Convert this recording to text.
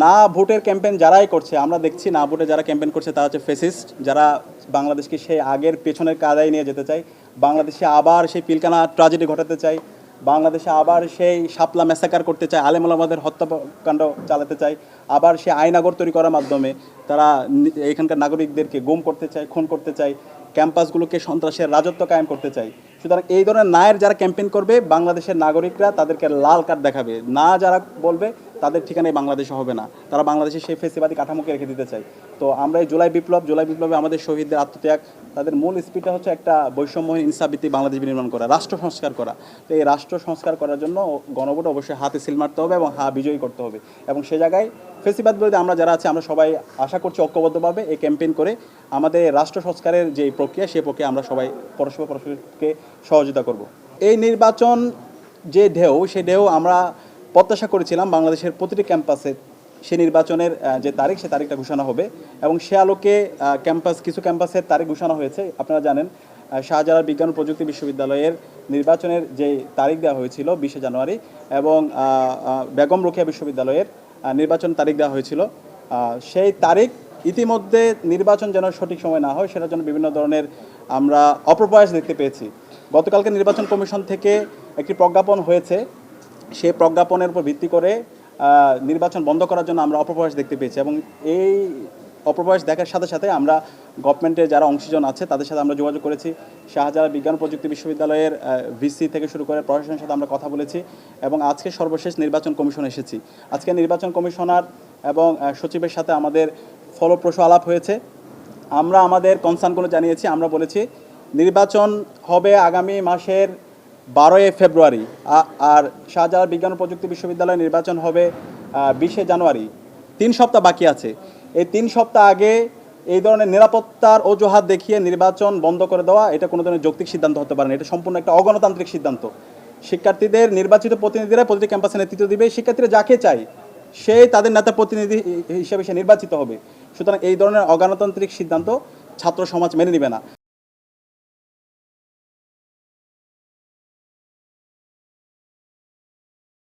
না ভোটের ক্যাম্পেইন যারাই করছে, আমরা দেখছি না ভোটে যারা ক্যাম্পেইন করছে তারা হচ্ছে ফেসিস্ট, যারা বাংলাদেশকে সেই আগের পেছনের কাদায় নিয়ে যেতে চায়, বাংলাদেশে আবার সেই পিলকানা ট্র্যাজেডি ঘটাতে চায়, বাংলাদেশে আবার সেই শাপলা ম্যাসাকার করতে চায়, আলেম ওলামাদের হত্যাকাণ্ড চালাতে চায়, আবার সে আইনাগর তৈরি করার মাধ্যমে তারা এখানকার নাগরিকদেরকে গুম করতে চায়, খুন করতে চায়, ক্যাম্পাসগুলোকে সন্ত্রাসের রাজত্ব কায়েম করতে চায়। সুতরাং এই ধরনের নায়ের যারা ক্যাম্পেইন করবে, বাংলাদেশের নাগরিকরা তাদেরকে লাল কার্ড দেখাবে, না যারা বলবে তাদের ঠিকানায় বাংলাদেশে হবে না, তারা বাংলাদেশে সেই ফেসিবাদী কাঠামোকে রেখে দিতে চায়। তো আমরা এই জুলাই বিপ্লবে আমাদের শহীদদের আত্মত্যাগ, তাদের মূল স্পিডটা হচ্ছে একটা বৈষম্যহীন ইনসাফভিত্তিক বাংলাদেশ বিনির্মাণ করা, রাষ্ট্র সংস্কার করা। তো এই রাষ্ট্র সংস্কার করার জন্য গণভোট অবশ্যই হাতে সিল মারতে হবে এবং বিজয়ী করতে হবে। এবং সে জায়গায় ফেসিবাদ বিরোধী আমরা যারা আছি, আমরা সবাই আশা করছি ঐক্যবদ্ধভাবে এই ক্যাম্পেইন করে আমাদের রাষ্ট্র সংস্কারের যে প্রক্রিয়া, সেই প্রক্রিয়া আমরা সবাই পরস্পরকে সহযোগিতা করব। এই নির্বাচন যে ঢেউ, সেই ঢেউ আমরা প্রত্যাশা করেছিলাম বাংলাদেশের প্রতিটি ক্যাম্পাসে সে নির্বাচনের যে তারিখ, সে তারিখটা ঘোষণা হবে এবং সে আলোকে কিছু ক্যাম্পাসের তারিখ ঘোষণা হয়েছে। আপনারা জানেন শাহজালাল বিজ্ঞান ও প্রযুক্তি বিশ্ববিদ্যালয়ের নির্বাচনের যে তারিখ দেওয়া হয়েছিল 20 জানুয়ারি, এবং বেগম রোকেয়া বিশ্ববিদ্যালয়ের নির্বাচন তারিখ দেওয়া হয়েছিল। সেই তারিখ ইতিমধ্যে নির্বাচন যেন সঠিক সময় না হয়, সেটার জন্য বিভিন্ন ধরনের আমরা অপপ্রয়াস দেখতে পেয়েছি। গতকালকে নির্বাচন কমিশন থেকে একটি প্রজ্ঞাপন হয়েছে, সেই প্রজ্ঞাপনের উপর ভিত্তি করে নির্বাচন বন্ধ করার জন্য আমরা অপপ্রয়াস দেখতে পেয়েছি। এবং এই অপপ্রয়াস দেখার সাথে সাথে আমরা গভর্নমেন্টের যারা অংশীজন আছে তাদের সাথে আমরা যোগাযোগ করেছি। শাহজালাল বিজ্ঞান প্রযুক্তি বিশ্ববিদ্যালয়ের ভিসি থেকে শুরু করে প্রশাসনের সাথে আমরা কথা বলেছি এবং আজকে সর্বশেষ নির্বাচন কমিশন এসেছি। আজকে নির্বাচন কমিশনার এবং সচিবের সাথে আমাদের ফলপ্রসূ আলাপ হয়েছে। আমরা আমাদের কনসার্নগুলো জানিয়েছি। আমরা বলেছি নির্বাচন হবে আগামী মাসের 12 ফেব্রুয়ারি, আর শাহজালাল বিজ্ঞান ও প্রযুক্তি বিশ্ববিদ্যালয়ে নির্বাচন হবে 20 জানুয়ারি। 3 সপ্তাহ বাকি আছে। এই 3 সপ্তাহ আগে এই ধরনের নিরাপত্তার অজুহাত দেখিয়ে নির্বাচন বন্ধ করে দেওয়া, এটা কোনো ধরনের যৌক্তিক সিদ্ধান্ত হতে পারে না। এটা সম্পূর্ণ একটা অগণতান্ত্রিক সিদ্ধান্ত। শিক্ষার্থীদের নির্বাচিত প্রতিনিধিরা প্রতিটি ক্যাম্পাসে নেতৃত্ব দিবে, শিক্ষার্থীরা যাকে চায় সেই তাদের নেতা প্রতিনিধি হিসেবে সে নির্বাচিত হবে। সুতরাং এই ধরনের অগণতান্ত্রিক সিদ্ধান্ত ছাত্র সমাজ মেনে নেবে না।